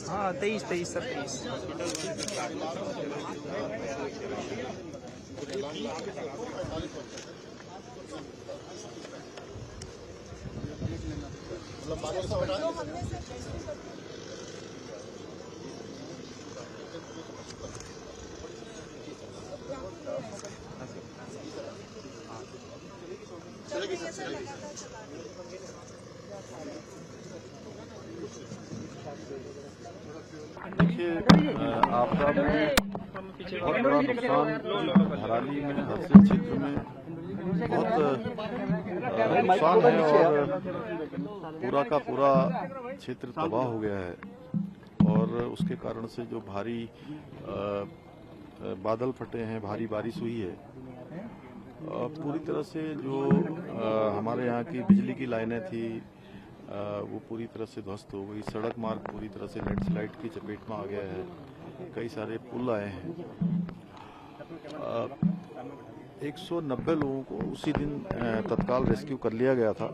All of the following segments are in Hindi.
हाँ 23 सर 23। देखिए, आपदा में बहुत बड़ा नुकसान धराली में हरसिल क्षेत्र में बहुत नुकसान है और पूरा का पूरा क्षेत्र तबाह हो गया है। और उसके कारण से जो भारी बादल फटे हैं, भारी बारिश हुई है, पूरी तरह से जो हमारे यहाँ की बिजली की लाइनें थी वो पूरी तरह से ध्वस्त हो गई। सड़क मार्ग पूरी तरह से लैंडस्लाइड की चपेट में आ गया है। कई सारे पुल आए हैं। 190 लोगों को उसी दिन तत्काल रेस्क्यू कर लिया गया था।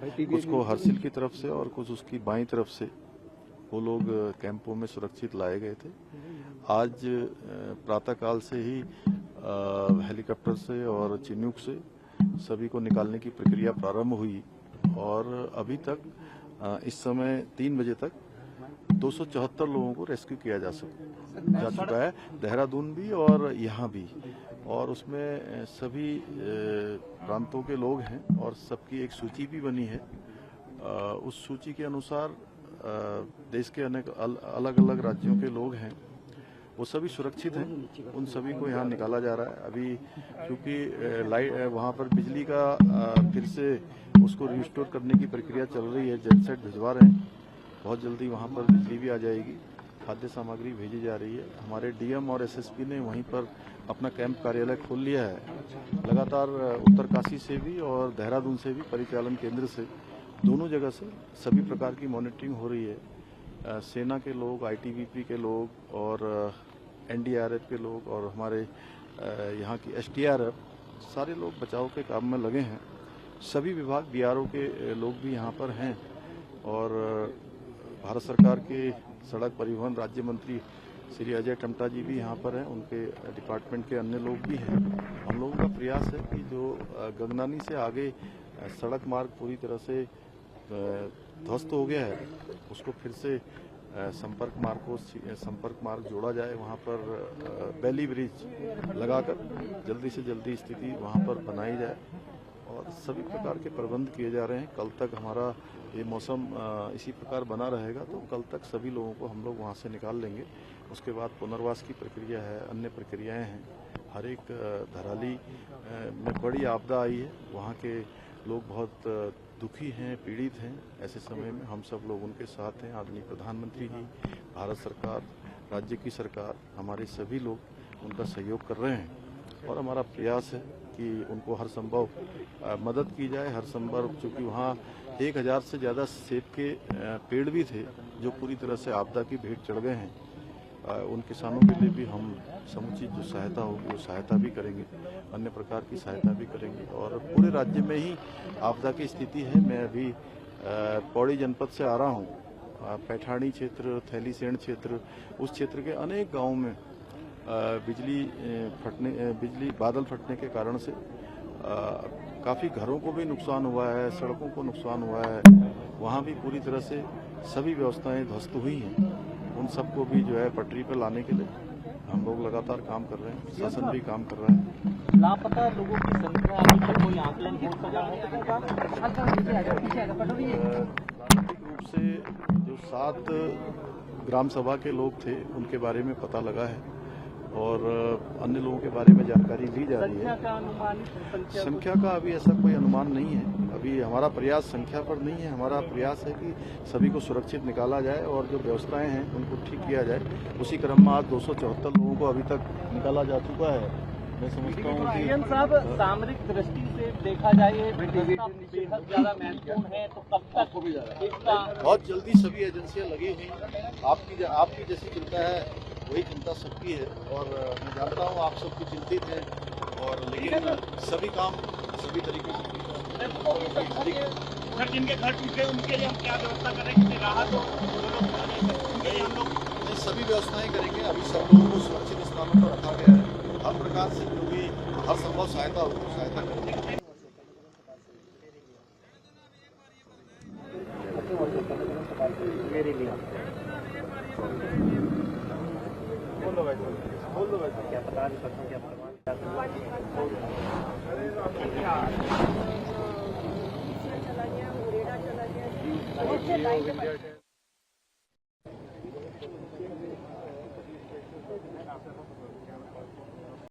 कुछ को हरसिल की तरफ से और कुछ उसकी बाईं तरफ से वो लोग कैंपों में सुरक्षित लाए गए थे। आज प्रातःकाल से ही हेलीकॉप्टर से और चिन्यूक से सभी को निकालने की प्रक्रिया प्रारंभ हुई और अभी तक इस समय 3 बजे तक 274 लोगों को रेस्क्यू किया जा चुका है, देहरादून भी और यहाँ भी। और उसमें सभी प्रांतों के लोग हैं और सबकी एक सूची भी बनी है। उस सूची के अनुसार देश के अनेक अलग अलग राज्यों के लोग हैं, वो सभी सुरक्षित हैं। उन सभी को यहाँ निकाला जा रहा है। अभी क्योंकि लाइट वहाँ पर बिजली का फिर से उसको रिस्टोर करने की प्रक्रिया चल रही है, जेनसेट भिजवा रहे हैं। बहुत जल्दी वहाँ पर बिजली भी आ जाएगी। खाद्य सामग्री भेजी जा रही है। हमारे डीएम और एसएसपी ने वहीं पर अपना कैंप कार्यालय खोल लिया है। लगातार उत्तरकाशी से भी और देहरादून से भी, परिचालन केंद्र से, दोनों जगह से सभी प्रकार की मॉनिटरिंग हो रही है। सेना के लोग, आईटीबीपी के लोग और एनडीआरएफ के लोग और हमारे यहाँ की एसडीआरएफ, सारे लोग बचाव के काम में लगे हैं। सभी विभाग, बीआरओ के लोग भी यहाँ पर हैं और भारत सरकार के सड़क परिवहन राज्य मंत्री श्री अजय टमटा जी भी यहाँ पर हैं। उनके डिपार्टमेंट के अन्य लोग भी हैं। हम लोगों का प्रयास है कि जो गगनानी से आगे सड़क मार्ग पूरी तरह से ध्वस्त हो गया है, उसको फिर से संपर्क मार्ग जोड़ा जाए। वहाँ पर बेली ब्रिज लगाकर जल्दी से जल्दी स्थिति वहाँ पर बनाई जाए और सभी प्रकार के प्रबंध किए जा रहे हैं। कल तक हमारा ये मौसम इसी प्रकार बना रहेगा तो कल तक सभी लोगों को हम लोग वहाँ से निकाल लेंगे। उसके बाद पुनर्वास की प्रक्रिया है, अन्य प्रक्रियाएं हैं। हर एक धराली में बड़ी आपदा आई है, वहाँ के लोग बहुत दुखी हैं, पीड़ित हैं। ऐसे समय में हम सब लोग उनके साथ हैं। आदरणीय प्रधानमंत्री जी, भारत सरकार, राज्य की सरकार, हमारे सभी लोग उनका सहयोग कर रहे हैं और हमारा प्रयास है कि उनको हर संभव मदद की जाए। हर संभव, क्योंकि वहाँ 1000 से ज़्यादा सेब के पेड़ भी थे जो पूरी तरह से आपदा की भेंट चढ़ गए हैं। उन किसानों के लिए भी हम समुचित जो सहायता होगी वो सहायता भी करेंगे, अन्य प्रकार की सहायता भी करेंगे। और पूरे राज्य में ही आपदा की स्थिति है। मैं अभी पौड़ी जनपद से आ रहा हूँ। पैठानी क्षेत्र, थैलीसेण क्षेत्र, उस क्षेत्र के अनेक गाँवों में बिजली बादल फटने के कारण से काफ़ी घरों को भी नुकसान हुआ है, सड़कों को नुकसान हुआ है। वहाँ भी पूरी तरह से सभी व्यवस्थाएं ध्वस्त हुई हैं। उन सबको भी जो है पटरी पर लाने के लिए हम लोग लगातार काम कर रहे हैं, प्रशासन भी काम कर रहा है। लापता लोगों की संख्या अभी तक कोई आकलन हो सका है? प्रारंभिक रूप से जो 7 ग्राम सभा के लोग थे उनके बारे में पता लगा है और अन्य लोगों के बारे में जानकारी ली जा रही है। संख्या का अभी ऐसा कोई अनुमान नहीं है। अभी हमारा प्रयास संख्या पर नहीं है। हमारा प्रयास है कि सभी को सुरक्षित निकाला जाए और जो व्यवस्थाएं हैं उनको ठीक किया जाए। उसी क्रम में आज 274 लोगों को अभी तक निकाला जा चुका है। मैं समझता हूँ कि सीएम साहब, सामरिक दृष्टि से देखा जाए ये व्यवस्था बेहद ज्यादा महत्वपूर्ण है, तो कब तक इसका बहुत जल्दी सभी एजेंसियां लगी हुई हैं। आपकी जैसी चिंता है वही चिंता सबकी है, और मैं जानता हूँ आप सबकी चिंतित हैं, और लेकिन सभी काम सभी तरीके से सर, जिनके घर टूटे उनके लिए हम क्या व्यवस्था कर रहे हैं, किसी राहत हो उनके लिए हम लोग सभी व्यवस्थाएं करेंगे। अभी सब लोगों को सुरक्षित स्थानों पर रखा गया है। हर प्रकार से जो भी हर संभव सहायता हो सहायता करेंगे। क्या पता नहीं सकता क्या चला गया, मुरेना चला गया,